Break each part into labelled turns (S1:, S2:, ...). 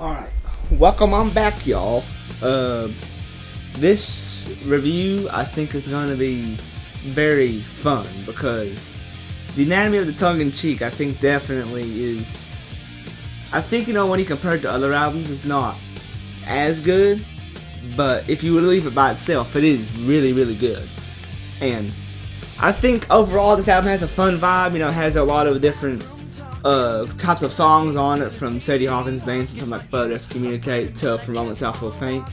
S1: Alright, welcome on back, y'all. This review I think is going to be very fun because the Anatomy of the Tongue-in-Cheek I think definitely is, I think, when you compare it to other albums, it's not as good, but if you would leave it by itself, it is really, really good. And I think overall this album has a fun vibe, it has a lot of different types of songs on it, from Sadie Hawkins' Dance and something like Photos Communicate to From Moments I Feel Faint.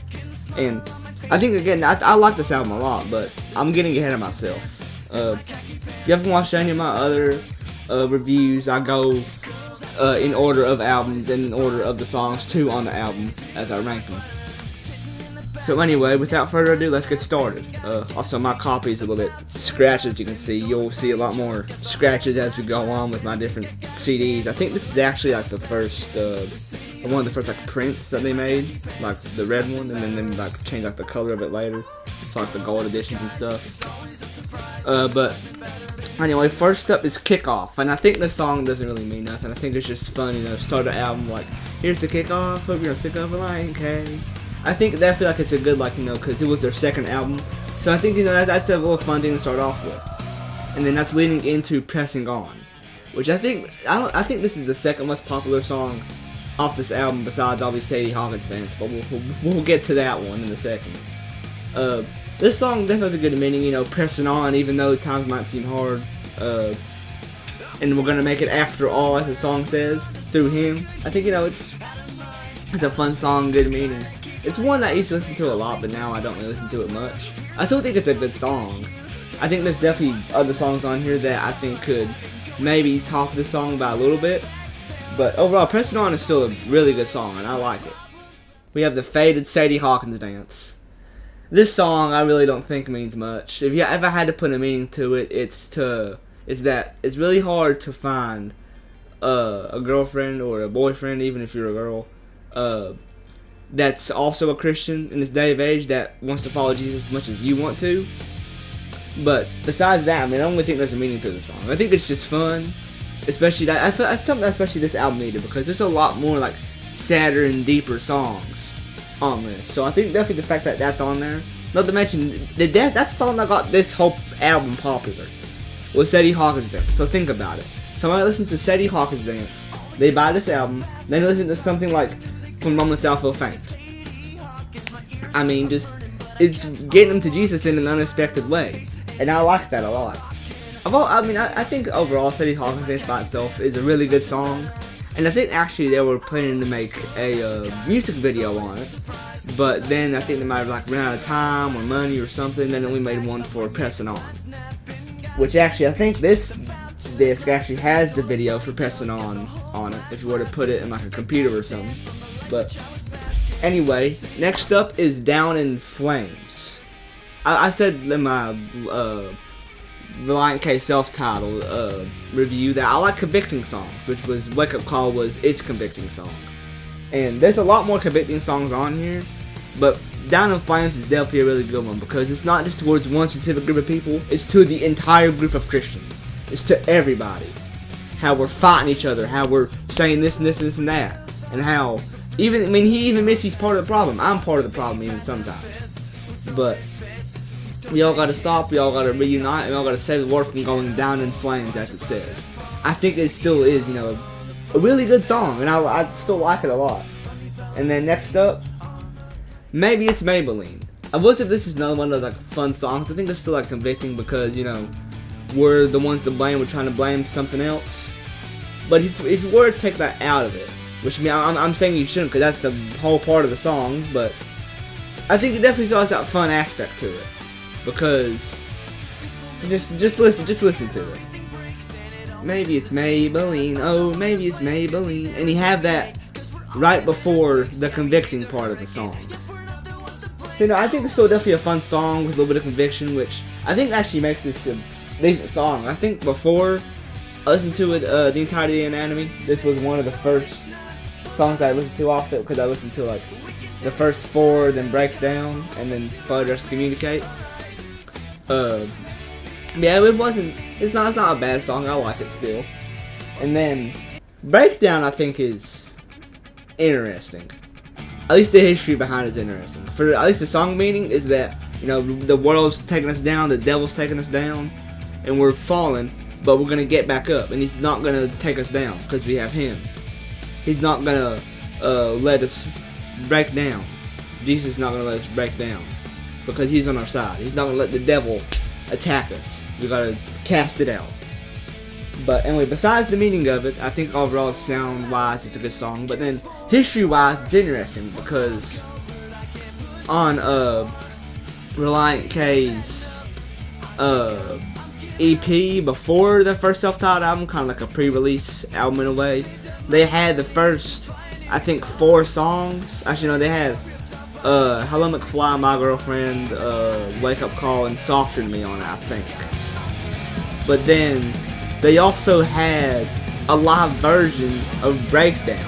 S1: And I think, again, I like this album a lot, but I'm getting ahead of myself. If you haven't watched any of my other reviews, I go in order of albums and in order of the songs too on the album as I rank them. So anyway, without further ado, let's get started. Also, my copy is a little bit scratched, as you can see. You'll see a lot more scratches as we go on with my different CDs. I think this is actually like the first, one of the first like prints that they made, like the red one, and then they like changed like the color of it later. It's like the gold editions and stuff. But anyway, first up is Kickoff, and I think the song doesn't really mean nothing. I think it's just fun, start the album like, here's the kickoff, hope you're gonna stick up a line, okay? I think that, I feel like it's a good, because it was their second album. So I think, that's a little fun thing to start off with. And then that's leading into Pressing On, which I think this is the second most popular song off this album besides obviously Sadie Hawkins fans, but we'll get to that one in a second. This song definitely has a good meaning, pressing on even though times might seem hard. And we're gonna make it after all, as the song says, through him. I think, it's a fun song, good meaning. It's one that I used to listen to a lot, but now I don't really listen to it much. I still think it's a good song. I think there's definitely other songs on here that I think could maybe top this song by a little bit. But overall, Pressing On is still a really good song, and I like it. We have the faded Sadie Hawkins Dance. This song I really don't think means much. If I had to put a meaning to it, it's that it's really hard to find a girlfriend or a boyfriend, even if you're a girl, that's also a Christian in this day of age that wants to follow Jesus as much as you want to. But besides that, I don't really think there's a meaning to the song. I think it's just fun, especially that. I feel that's something especially this album needed, because there's a lot more like sadder and deeper songs on this. So I think definitely the fact that that's on there. Not to mention that's the song that got this whole album popular, was Sadie Hawkins Dance. So think about it. Somebody listens to Sadie Hawkins Dance, they buy this album, then they listen to something like From Moments I Feel Faint. It's getting them to Jesus in an unexpected way, and I like that a lot. I think overall Sadie Hawkins Dance by itself is a really good song, and I think actually they were planning to make a music video on it, but then I think they might have run out of time or money or something, and then we made one for Pressing On, which actually I think this disc actually has the video for Pressing On it, if you were to put it in a computer or something. But anyway, next up is Down in Flames. I said in my Reliant K self-titled review that I like convicting songs, which was Wake Up Call was its convicting song. And there's a lot more convicting songs on here, but Down in Flames is definitely a really good one, because it's not just towards one specific group of people, it's to the entire group of Christians. It's to everybody. How we're fighting each other, how we're saying this and this and this and that, and how he even admits he's part of the problem. I'm part of the problem even sometimes. But we all gotta stop, we all gotta reunite, and we all gotta save the world from going down in flames, as it says. I think it still is, a really good song, and I still like it a lot. And then next up, Maybe It's Maybelline. I wonder if this is another one of those fun songs. I think it's still convicting because, we're the ones to blame, we're trying to blame something else. But if you were to take that out of it, which I'm saying you shouldn't, because that's the whole part of the song, but I think it definitely still has that fun aspect to it, because just listen to it. Maybe it's Maybelline, oh maybe it's Maybelline, and you have that right before the convicting part of the song. So I think it's still definitely a fun song with a little bit of conviction, which I think actually makes this a decent song. I think before I listened to it the entirety of Anatomy, this was one of the first songs I listened to off it, because I listened to the first 4, then Breakdown, and then Photos Communicate. Yeah, it's not a bad song, I like it still. And then Breakdown I think is interesting. At least the history behind it is interesting. For at least the song meaning is that, you know, the world's taking us down, the devil's taking us down, and we're falling, but we're gonna get back up, and he's not gonna take us down because we have him. He's not gonna let us break down. Jesus is not gonna let us break down because he's on our side. He's not gonna let the devil attack us. We gotta cast it out. But anyway, besides the meaning of it, I think overall sound-wise it's a good song. But then history-wise, it's interesting because on Relient K's EP before the first self-titled album, kind of like a pre-release album in a way, they had the first, I think, 4 songs. Actually, no, they had Hello McFly, My Girlfriend, Wake Up Call, and Softer Than Me on it, I think. But then they also had a live version of Breakdown,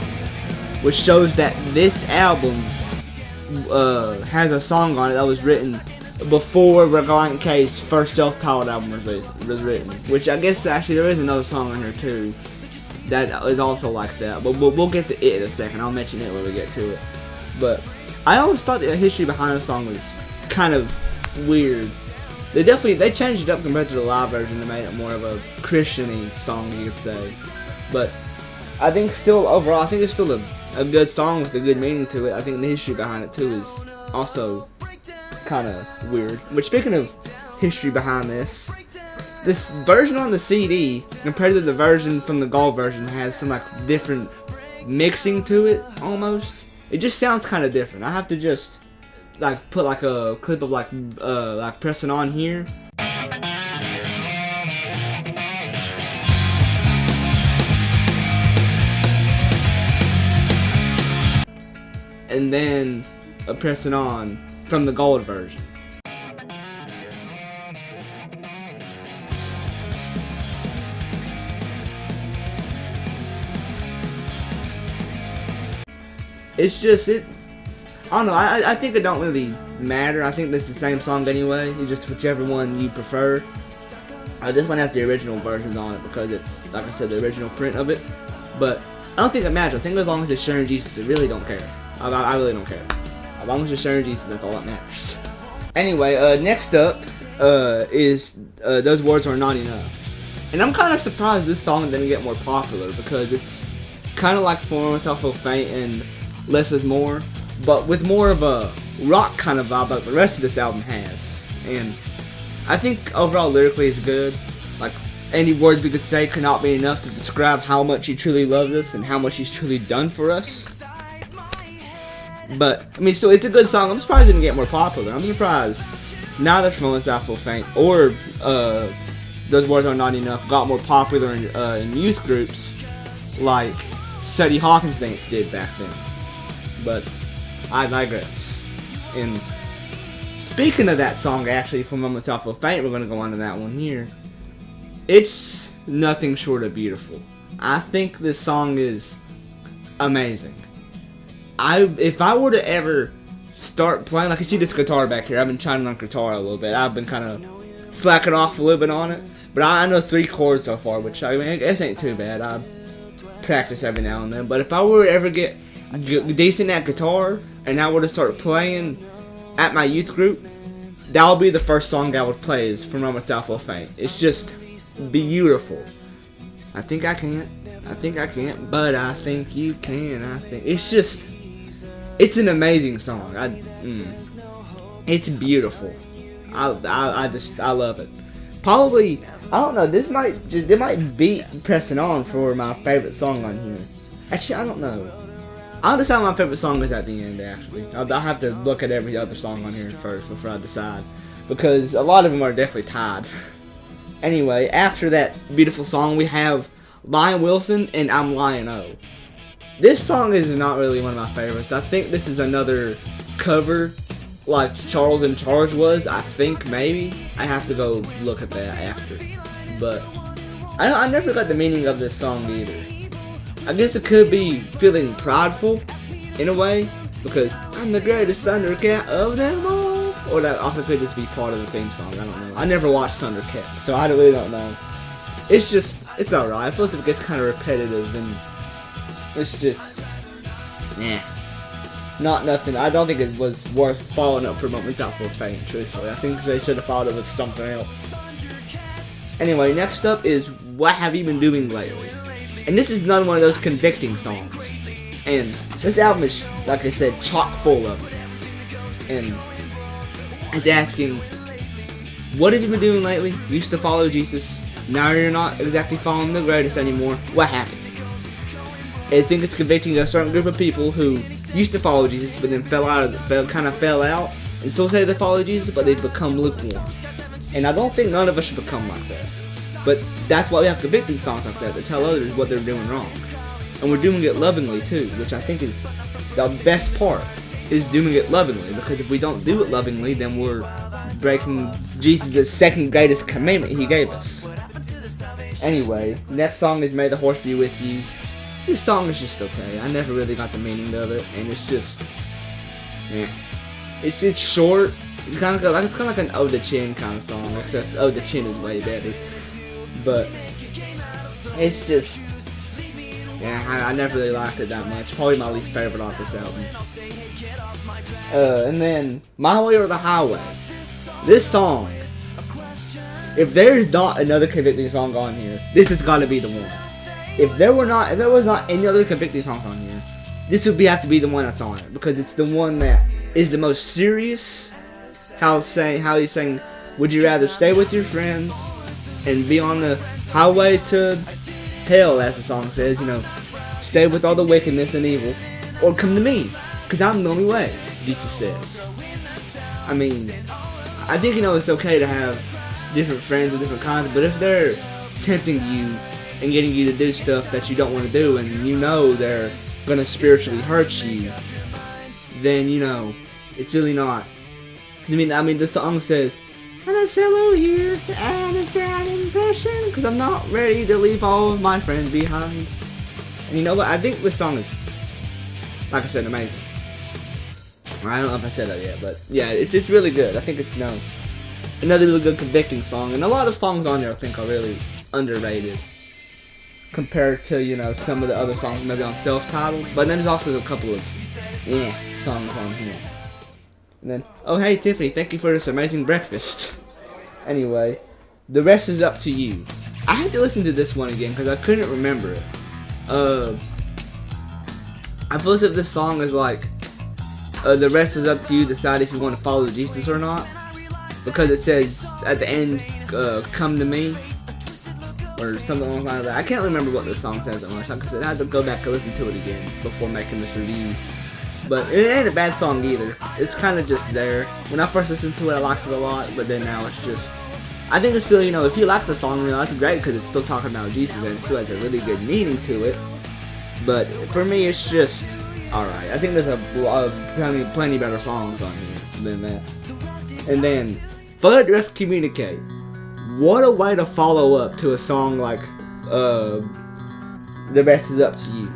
S1: which shows that this album has a song on it that was written before Relient K's first self-titled album was written. Which I guess actually there is another song on here too that is also like that. But we'll get to it in a second. I'll mention it when we get to it. But I always thought the history behind the song was kind of weird. They changed it up compared to the live version. They made it more of a Christian-y song, you could say. But I think still overall, I think it's still a good song with a good meaning to it. I think the history behind it too is also kind of weird. But speaking of history behind this version on the CD compared to the version from the gold version has some like different mixing to it almost. It just sounds kind of different. I have to just like put like a clip of like pressing on here. And then pressing on from the gold version. It's just, I don't know, I think it don't really matter. I think this is the same song anyway. It's just whichever one you prefer. This one has the original versions on it because it's, like I said, the original print of it. But I don't think it matters. I think as long as it's sharing Jesus, I really don't care. I really don't care. As long as it's sharing Jesus, that's all that matters. Anyway, next up is Those Words Are Not Enough. And I'm kind of surprised this song didn't get more popular because it's kind of like For Myself Feel Faint and Less Is More, but with more of a rock kind of vibe like the rest of this album has. And I think overall lyrically it's good. Like, any words we could say could not be enough to describe how much he truly loves us and how much he's truly done for us. But, I mean, so it's a good song. I'm surprised it didn't get more popular. I'm surprised neither For Myself Feel Faint or Those Words Are Not Enough got more popular in youth groups like Sadie Hawkins Dance did back then. But I digress. And speaking of that song, actually, For Myself Feel Faint, we're going to go on to that one here. It's nothing short of beautiful. I think this song is amazing. If I were to ever start playing, like you see this guitar back here, I've been trying to learn guitar a little bit. I've been kind of slacking off a little bit on it. But I know 3 chords so far, which I mean, I guess ain't too bad. I practice every now and then. But if I were to ever get decent at guitar and I were to start playing at my youth group, that would be the first song I would play is From Myself Feel Faint. It's just beautiful. I think I can't, but I think you can. It's an amazing song. It's beautiful. I love it. Probably, I don't know, it might beat Pressing On for my favorite song on here. Actually, I don't know. I'll decide my favorite song is at the end, actually. I'll have to look at every other song on here first before I decide. Because a lot of them are definitely tied. Anyway, after that beautiful song, we have Lion Wilson and I'm Lion-O. This song is not really one of my favorites. I think this is another cover like Charles in Charge was. I think, maybe. I have to go look at that after. But I never got the meaning of this song either. I guess it could be feeling prideful in a way, because I'm the greatest Thundercat of them all. Or that also could just be part of the theme song. I don't know. I never watched Thundercats, so I really don't know. It's alright. I feel like it gets kind of repetitive, and it's just, Not nothing. I don't think it was worth following up for Moments Out for Fame, truthfully. I think they should have followed it with something else. Anyway, next up is What Have You Been Doing Lately? And this is another one of those convicting songs. And this album is, like I said, chock full of it. And it's asking, what have you been doing lately? You used to follow Jesus. Now you're not exactly following the greatest anymore. What happened? I think it's convicting a certain group of people who used to follow Jesus, but then fell out, and still say they follow Jesus, but they've become lukewarm. And I don't think none of us should become like that. But that's why we have convicting songs like that to tell others what they're doing wrong. And we're doing it lovingly too, which I think is the best part, is doing it lovingly. Because if we don't do it lovingly, then we're breaking Jesus' second greatest commandment he gave us. Anyway, next song is May the Horse Be With You. This song is just okay. I never really got the meaning of it, and it's just, It's short. It's kind of like an Ode to Chin kind of song, except Ode to Chin is way better. But it's just, I never really liked it that much. Probably my least favorite off this album. And then My Way or the Highway. This song, if there's not another convicting song on here, this has got to be the one. If there was not any other convicting songs on here, this would have to be the one that's on it, because it's the one that is the most serious. How he's saying, would you rather stay with your friends and be on the highway to hell, as the song says, stay with all the wickedness and evil, or come to me, because I'm the only way, Jesus says. I mean, I think, it's okay to have different friends of different kinds, but if they're tempting you and getting you to do stuff that you don't want to do, and they're gonna spiritually hurt you, then it's really not. I mean, the song says, "And a cello here to add a sad impression, because I'm not ready to leave all of my friends behind." And you know what? I think this song is, like I said, amazing. I don't know if I said that yet, but yeah, it's really good. I think it's another really good convicting song, and a lot of songs on there I think are really underrated compared to some of the other songs maybe on self-titled. But then there's also a couple of songs on here. And then, oh hey Tiffany, thank you for this amazing breakfast. Anyway, The Rest Is Up to You. I had to listen to this one again because I couldn't remember it. I feel as if this song is like, the rest is up to you, decide if you want to follow Jesus or not. Because it says at the end, come to me, or something along the lines of that. I can't remember what the song says that much. Like I said, I had to go back and listen to it again before making this review. But it ain't a bad song either. It's kind of just there. When I first listened to it, I liked it a lot, but then now it's just, I think it's still, if you like the song, that's great because it's still talking about Jesus and it still has a really good meaning to it. But for me, it's just alright. I think there's plenty better songs on here than that. And then, Flood Rest Communicate. What a way to follow up to a song like The Rest Is Up to You.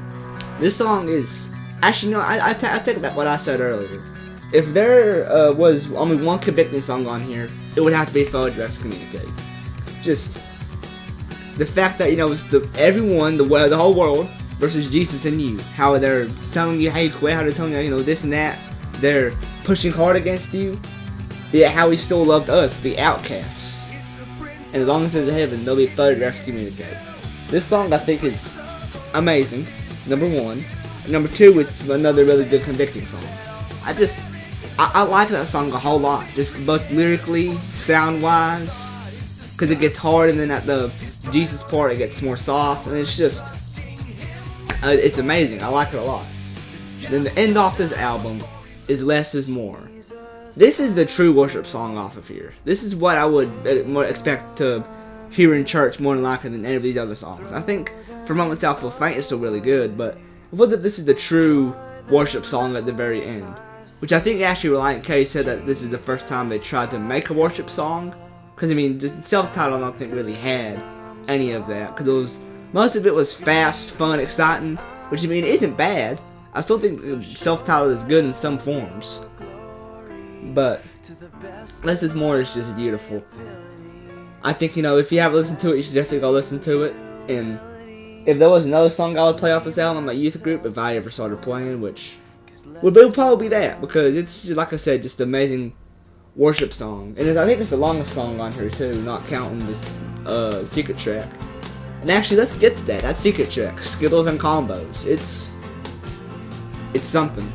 S1: This song is, actually, I take back what I said earlier. If there was only one convicting song on here, it would have to be Flood Rest Communicate. Just the fact that, it's everyone, the whole world, versus Jesus and you. How they're telling you how you quit, how they're telling you, this and that. They're pushing hard against you. Yet how he still loved us, the outcasts. And as long as it's in heaven, there'll be Flood Rest Communicate. This song, I think, is amazing. Number one. Number two, it's another really good convicting song. I like that song a whole lot. Just both lyrically, sound-wise. Because it gets hard, and then at the Jesus part, it gets more soft. And it's just, it's amazing. I like it a lot. Then the end off this album is Less Is More. This is the true worship song off of here. This is what I would expect to hear in church more than likely than any of these other songs. I think For Moments Out Feel Faint is still really good, but I feel that this is the true worship song at the very end. Which I think actually Reliant K said that this is the first time they tried to make a worship song. Because self-titled I don't think really had any of that. Because most of it was fast, fun, exciting. Which isn't bad. I still think self-titled is good in some forms. But Less Is More is just beautiful. I think, if you haven't listened to it, you should definitely go listen to it. And if there was another song I would play off this album in my youth group, if I ever started playing, which would probably be that, because it's, like I said, just an amazing worship song. And I think it's the longest song on here too, not counting this secret track. And actually, let's get to that secret track, Skittles and Combos. It's something.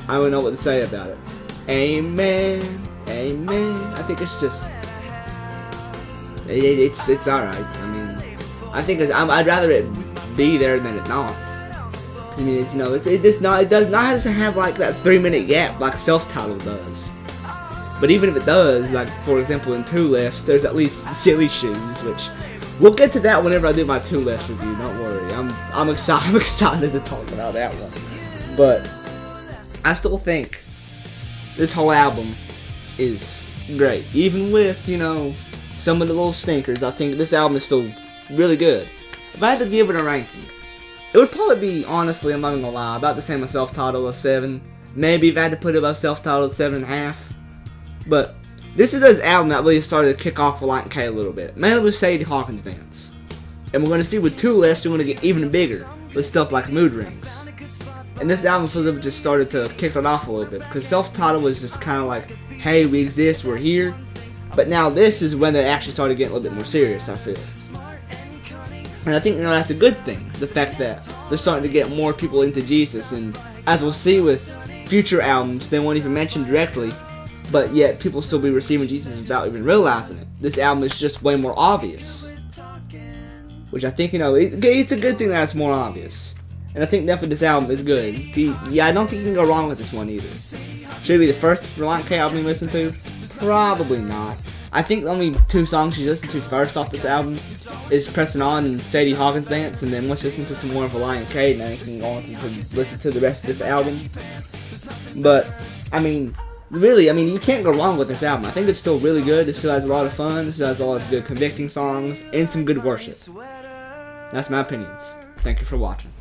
S1: I don't know what to say about it. Amen, amen. I think it's just, it's alright. I mean, I think I'd rather it be there than it not. I mean, it's, it does not have like that 3-minute gap like Self-Titled does. But even if it does, like for example in Two Lefts, there's at least Silly Shoes, which we'll get to that whenever I do my Two Lefts review. Don't worry, I'm excited to talk about that one. But I still think this whole album is great, even with some of the little stinkers. I think this album is still really good. If I had to give it a ranking, it would probably be, honestly, I'm not gonna lie, about the same as Self-Titled, a 7. Maybe if I had to put it above Self-Titled, 7.5. But this is this album that really started to kick off Relient K a little bit. Mainly with Sadie Hawkins Dance. And we're going to see with Two Lefts, we're going to get even bigger with stuff like Mood Rings. And this album sort of just started to kick it off a little bit. Because Self-Titled was just kind of like, hey, we exist, we're here. But now this is when they actually started getting a little bit more serious, I feel. And I think that's a good thing. The fact that they're starting to get more people into Jesus. And as we'll see with future albums, they won't even mention directly, but yet people still be receiving Jesus without even realizing it. This album is just way more obvious, which I think it's a good thing that it's more obvious. And I think definitely this album is good. Yeah, I don't think you can go wrong with this one either. Should it be the first Relient K album you listen to? Probably not. I think the only 2 songs you listen to first off this album is Pressing On and Sadie Hawkins Dance, and then once you listen to some more of Relient K, then you can go on to listen to the rest of this album. But I mean, really, you can't go wrong with this album. I think it's still really good. It still has a lot of fun. It still has a lot of good convicting songs and some good worship. That's my opinions. Thank you for watching.